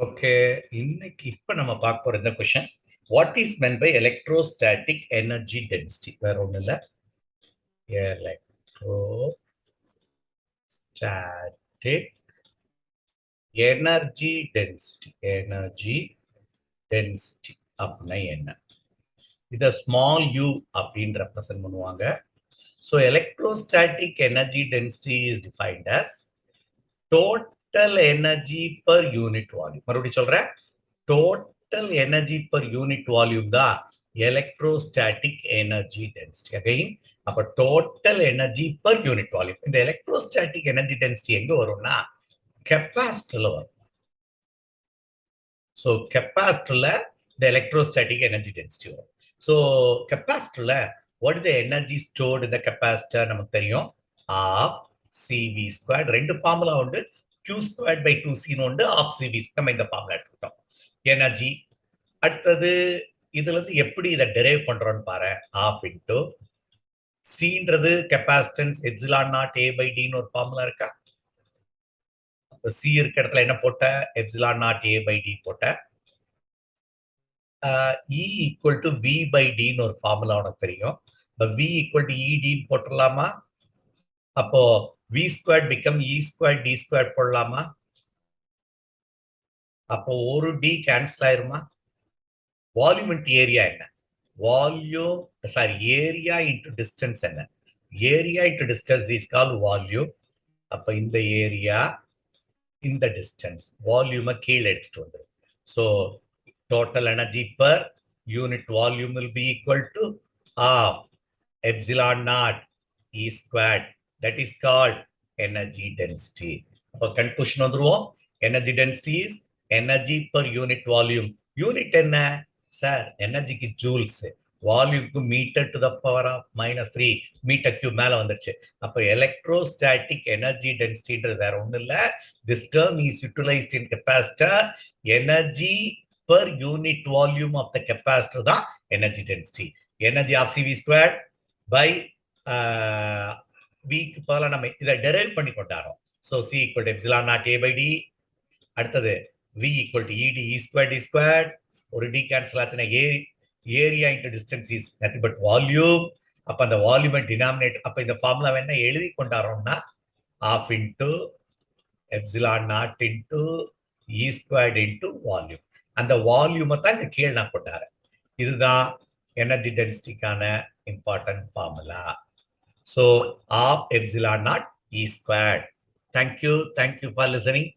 Okay, இன்னைக்கு இப்ப நம்ம பார்க்க போற இந்த question, what is meant by electrostatic energy density? வேற ஒண்ணும் இல்ல, electrostatic energy density. Energy density அப்படின்னா என்ன? இதை ஸ்மால் u அப்படின்னு ரெப்ரசன்ட் பண்ணுவாங்க. So electrostatic energy density is defined as total energy per unit volume. மறுபடியும் சொல்றேன், total energy per unit volume தான் electrostatic energy density. Again, அப்ப total energy per unit volume. இந்த electrostatic energy density எங்க வரும்னா கெப்பாசிட்டர்ல வரும். ஸோ கெப்பாசிட்டர்ல இந்த electrostatic energy density வரும். ஸோ கெப்பாசிட்டர்ல what is the energy stored in the capacitor நமக்கு தெரியும், ஆஃப் CV ஸ்கொயர். ரெண்டு ஃபார்முலா உண்டு, Q ஸ்கொயர் பை 2C உண்டு, ஆஃப் CV. நம்ம இந்த ஃபார்முலா எடுத்துக்கிட்டோம். எனர்ஜி அடுத்தது இதுல இருந்து எப்படி இதை டெரைவ் பண்றோம்னு பாரு. ஆஃப் இன்டூ சின்றது capacitance epsilon naught A by டின்னு ஒரு ஃபார்முலா இருக்கா? அப்ப சி இருக்க இடத்துல என்ன போட்ட? Epsilon naught A by D போட்ட. E equal to V by டின்னு ஒரு ஃபார்முலா உனக்கு தெரியும். இப்போ வி ஈக்குவல் டு இடின்னு போட்டுடலாமா? அப்போ V square become E square D square போடலாமா? அப்போ ஒரு டி கேன்சல் ஆயிருமா? வால்யூம் இன்டு ஏரியா என்ன? Volume sorry area into distance என்ன? Area into distance is call volume. அப்ப இந்த ஏரியா இந்த டிஸ்டன்ஸ் வால்யூமை கீழே எடுத்துட்டு வந்துடும். So total energy per unit volume will be equal to half epsilon naught E squared, that is called energy density. அப்போ conclusion வந்துருவோம். Energy density is energy per unit volume. Unit என்ன sir? எனர்ஜிக்கு joules, வால்யூம்க்கு metre to the power of -3 metre cube மேல வந்துச்சு. அப்ப electrostatic energy டென்சிட்டின்றது வேற ஒண்ணும் இல்ல. This term is utilised in capacitor. Energy per unit volume of the capacitor தான் energy density. Energy of CV square by விக்கு பதிலாக நம்ம இதை டெரைவ் பண்ணி கொண்டாரோம். So C equal to epsilon naught A by D. அடுத்தது V equal to ED E square D square. ஒரு D cancel ஆச்சுன்னா area into distance is nothing but volume. அப்ப அந்த வால்யூம் டினாமினேட், அப்ப இந்த ஃபார்முலா என்ன எழுதி கொண்டாரோம்னா half into epsilon naught into E squared into volume. அந்த வால்யூமை தான் இந்த கீழே நான் கொண்டாரேன். இதுதான் எனர்ஜி டென்சிட்டிக்கான important formula. So half epsilon naught E squared. Thank you for listening.